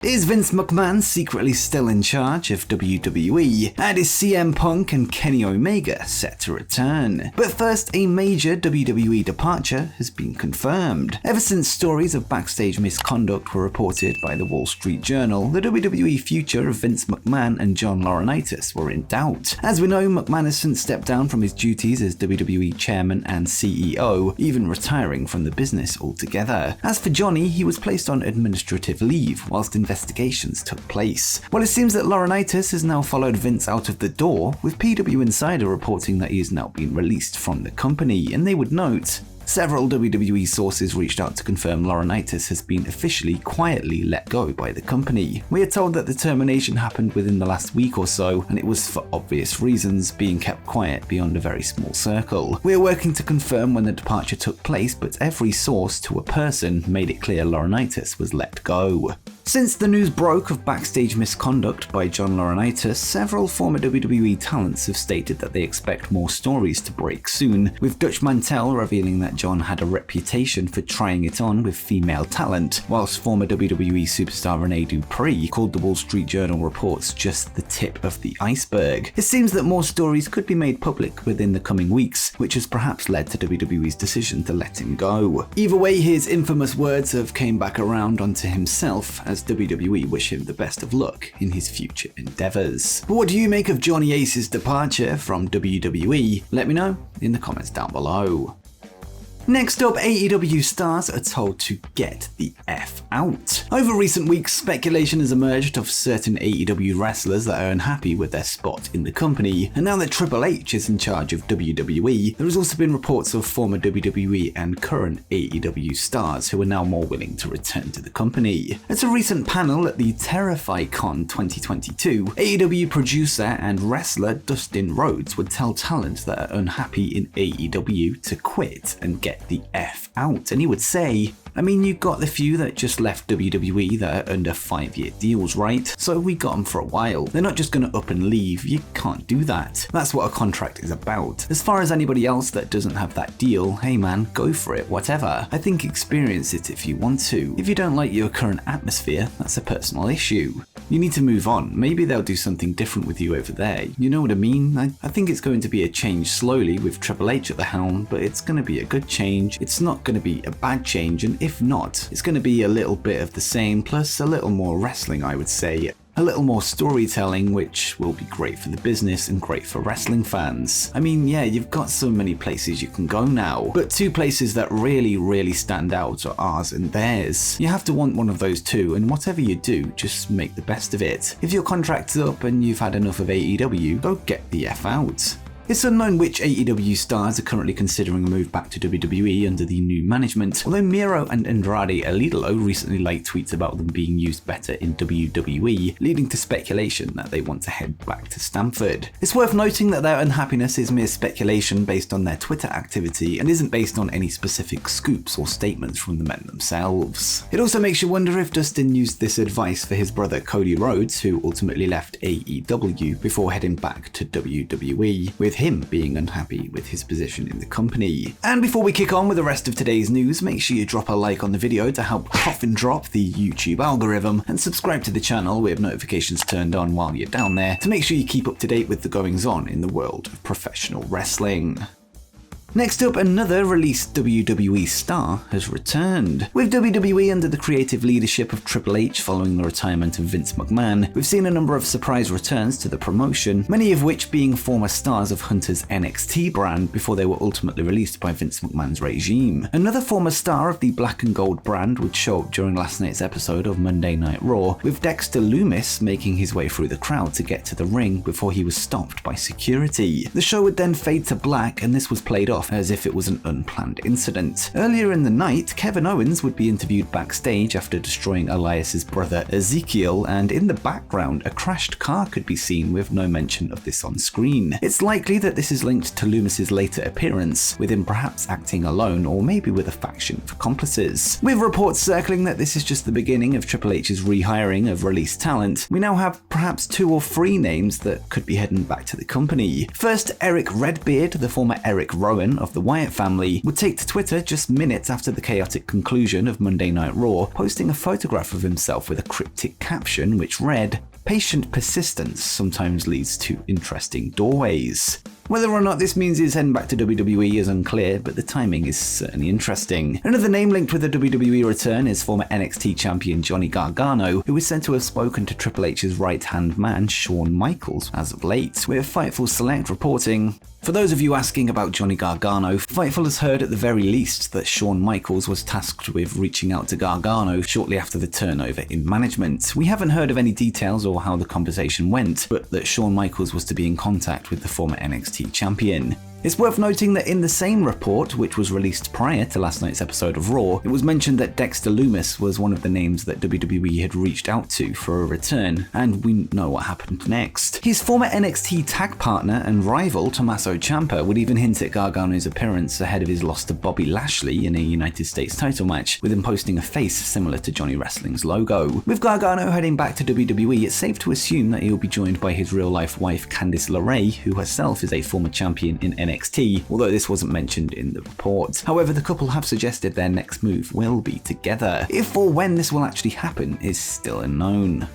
Is Vince McMahon secretly still in charge of WWE? And is CM Punk and Kenny Omega set to return? But first, a major WWE departure has been confirmed. Ever since stories of backstage misconduct were reported by the Wall Street Journal, the WWE future of Vince McMahon and John Laurinaitis were in doubt. As we know, McMahon has since stepped down from his duties as WWE chairman and CEO, even retiring from the business altogether. As for Johnny, he was placed on administrative leave whilst investigations took place. Well, it seems that Laurinaitis has now followed Vince out of the door, with PW Insider reporting that he has now been released from the company, and they would note, several WWE sources reached out to confirm Laurinaitis has been officially quietly let go by the company. We are told that the termination happened within the last week or so, and it was for obvious reasons, being kept quiet beyond a very small circle. We are working to confirm when the departure took place, but every source to a person made it clear Laurinaitis was let go. Since the news broke of backstage misconduct by John Laurinaitis, several former WWE talents have stated that they expect more stories to break soon, with Dutch Mantel revealing that John had a reputation for trying it on with female talent, whilst former WWE superstar Rene Dupree called the Wall Street Journal reports just the tip of the iceberg. It seems that more stories could be made public within the coming weeks, which has perhaps led to WWE's decision to let him go. Either way, his infamous words have came back around onto himself, as WWE wish him the best of luck in his future endeavors. But what do you make of Johnny Ace's departure from WWE? Let me know in the comments down below. Next up, AEW stars are told to get the F out. Over recent weeks, speculation has emerged of certain AEW wrestlers that are unhappy with their spot in the company, and now that Triple H is in charge of WWE, there has also been reports of former WWE and current AEW stars who are now more willing to return to the company. At a recent panel at the TerrifyCon 2022, AEW producer and wrestler Dustin Rhodes would tell talent that are unhappy in AEW to quit and get the F out, and he would say, I mean, you got the few that just left WWE that are under 5-year deals, right? So we got them for a while. They're not just going to up and leave. You can't do that. That's what a contract is about. As far as anybody else that doesn't have that deal, hey man, go for it, whatever. I think experience it if you want to. If you don't like your current atmosphere, that's a personal issue. You need to move on. Maybe they'll do something different with you over there. You know what I mean? I think it's going to be a change slowly with Triple H at the helm, but it's going to be a good change. It's not going to be a bad change, and if not, it's going to be a little bit of the same, plus a little more wrestling, I would say. A little more storytelling, which will be great for the business and great for wrestling fans. I mean, yeah, you've got so many places you can go now, but two places that really stand out are ours and theirs. You have to want one of those two, and whatever you do, just make the best of it. If your contract's up and you've had enough of AEW, go get the F out. It's unknown which AEW stars are currently considering a move back to WWE under the new management, although Miro and Andrade El Idolo recently liked tweets about them being used better in WWE, leading to speculation that they want to head back to Stamford. It's worth noting that their unhappiness is mere speculation based on their Twitter activity and isn't based on any specific scoops or statements from the men themselves. It also makes you wonder if Dustin used this advice for his brother Cody Rhodes, who ultimately left AEW before heading back to WWE, with him being unhappy with his position in the company. And before we kick on with the rest of today's news, make sure you drop a like on the video to help coffin drop the YouTube algorithm, and subscribe to the channel with notifications turned on while you're down there to make sure you keep up to date with the goings on in the world of professional wrestling. Next up, another released WWE star has returned. With WWE under the creative leadership of Triple H following the retirement of Vince McMahon, we've seen a number of surprise returns to the promotion, many of which being former stars of Hunter's NXT brand before they were ultimately released by Vince McMahon's regime. Another former star of the Black and Gold brand would show up during last night's episode of Monday Night Raw, with Dexter Lumis making his way through the crowd to get to the ring before he was stopped by security. The show would then fade to black, and this was played off as if it was an unplanned incident. Earlier in the night, Kevin Owens would be interviewed backstage after destroying Elias's brother Ezekiel, and in the background, a crashed car could be seen with no mention of this on screen. It's likely that this is linked to Lumis's later appearance, with him perhaps acting alone or maybe with a faction of accomplices. With reports circling that this is just the beginning of Triple H's rehiring of released talent, we now have perhaps 2 or 3 names that could be heading back to the company. First, Eric Redbeard, the former Eric Rowan Hogan of the Wyatt family would take to Twitter just minutes after the chaotic conclusion of Monday Night Raw, posting a photograph of himself with a cryptic caption which read, "Patient persistence sometimes leads to interesting doorways." Whether or not this means he's heading back to WWE is unclear, but the timing is certainly interesting. Another name linked with the WWE return is former NXT champion Johnny Gargano, who is said to have spoken to Triple H's right-hand man Shawn Michaels as of late, with Fightful Select reporting, "For those of you asking about Johnny Gargano, Fightful has heard at the very least that Shawn Michaels was tasked with reaching out to Gargano shortly after the turnover in management. We haven't heard of any details or how the conversation went, but that Shawn Michaels was to be in contact with the former NXT champion." It's worth noting that in the same report, which was released prior to last night's episode of Raw, it was mentioned that Dexter Lumis was one of the names that WWE had reached out to for a return, and we know what happened next. His former NXT tag partner and rival, Tommaso Ciampa, would even hint at Gargano's appearance ahead of his loss to Bobby Lashley in a United States title match, with him posting a face similar to Johnny Wrestling's logo. With Gargano heading back to WWE, it's safe to assume that he'll be joined by his real-life wife Candice LeRae, who herself is a former champion in NXT, although this wasn't mentioned in the report. However, the couple have suggested their next move will be together. If or when this will actually happen is still unknown.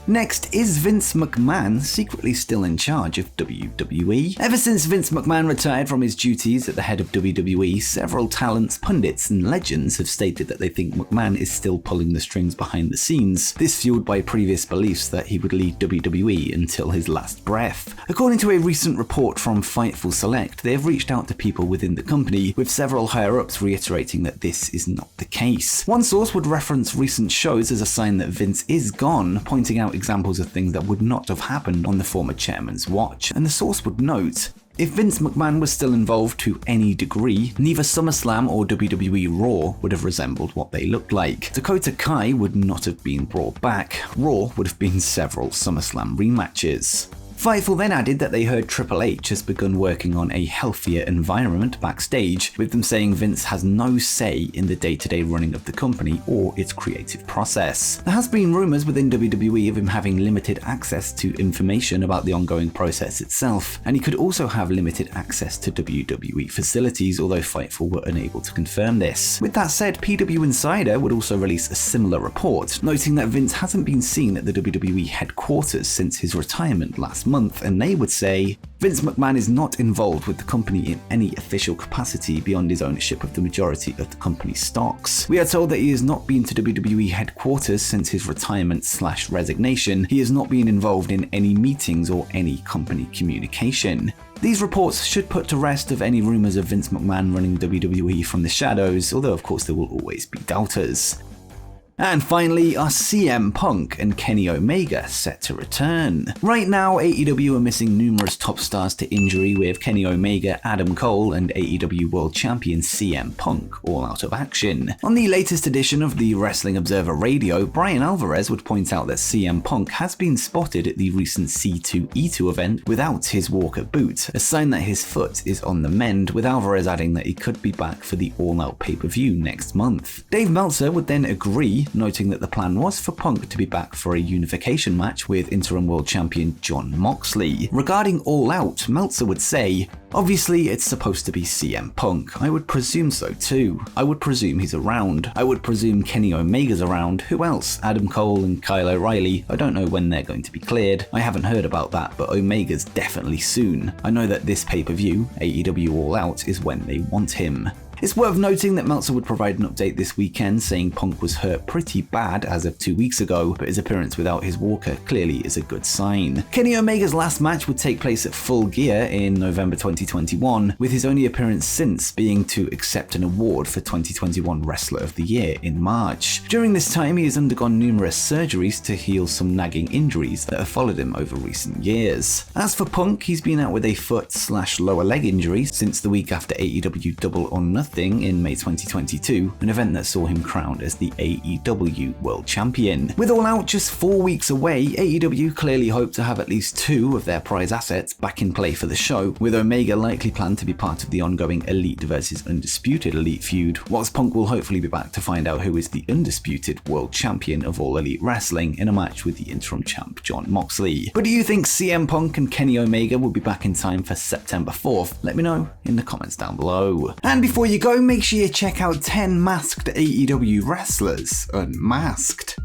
Next, is Vince McMahon secretly still in charge of WWE? Ever since Vince McMahon retired from his duties at the head of WWE, several talents, pundits, and legends have stated that they think McMahon is still pulling the strings behind the scenes, this fueled by previous beliefs that he would lead WWE until his last breath. According to a recent report from Fightful Select, they have reached out to people within the company, with several higher-ups reiterating that this is not the case. One source would reference recent shows as a sign that Vince is gone, pointing out examples of things that would not have happened on the former chairman's watch, and the source would note, "If Vince McMahon was still involved to any degree, neither SummerSlam or WWE Raw would have resembled what they looked like. Dakota Kai would not have been brought back. Raw would have been several SummerSlam rematches." Fightful then added that they heard Triple H has begun working on a healthier environment backstage, with them saying Vince has no say in the day-to-day running of the company or its creative process. There has been rumours within WWE of him having limited access to information about the ongoing process itself, and he could also have limited access to WWE facilities, although Fightful were unable to confirm this. With that said, PW Insider would also release a similar report, noting that Vince hasn't been seen at the WWE headquarters since his retirement last month, and they would say, "Vince McMahon is not involved with the company in any official capacity beyond his ownership of the majority of the company's stocks. We are told that he has not been to WWE headquarters since his retirement/resignation. He has not been involved in any meetings or any company communication." These reports should put to rest of any rumours of Vince McMahon running WWE from the shadows, although of course there will always be doubters. And finally, are CM Punk and Kenny Omega set to return? Right now, AEW are missing numerous top stars to injury, with Kenny Omega, Adam Cole, and AEW World Champion CM Punk all out of action. On the latest edition of the Wrestling Observer Radio, Brian Alvarez would point out that CM Punk has been spotted at the recent C2E2 event without his Walker boot, a sign that his foot is on the mend, with Alvarez adding that he could be back for the All Out pay-per-view next month. Dave Meltzer would then agree, noting that the plan was for Punk to be back for a unification match with interim world champion Jon Moxley. Regarding All Out, Meltzer would say, "Obviously it's supposed to be CM Punk. I would presume so too. I would presume he's around. I would presume Kenny Omega's around. Who else? Adam Cole and Kyle O'Reilly. I don't know when they're going to be cleared. I haven't heard about that, but Omega's definitely soon. I know that this pay-per-view, AEW All Out, is when they want him." It's worth noting that Meltzer would provide an update this weekend, saying Punk was hurt pretty bad as of 2 weeks ago, but his appearance without his walker clearly is a good sign. Kenny Omega's last match would take place at Full Gear in November 2021, with his only appearance since being to accept an award for 2021 Wrestler of the Year in March. During this time, he has undergone numerous surgeries to heal some nagging injuries that have followed him over recent years. As for Punk, he's been out with a foot/lower leg injury since the week after AEW Double or Nothing Thing in May 2022, an event that saw him crowned as the AEW World Champion. With All Out just 4 weeks away, AEW clearly hope to have at least 2 of their prize assets back in play for the show, with Omega likely planned to be part of the ongoing Elite versus Undisputed Elite feud, whilst Punk will hopefully be back to find out who is the undisputed World Champion of All Elite Wrestling in a match with the interim champ Jon Moxley. But do you think CM Punk and Kenny Omega will be back in time for September 4th? Let me know in the comments down below. And before you go, make sure you check out 10 masked AEW wrestlers unmasked.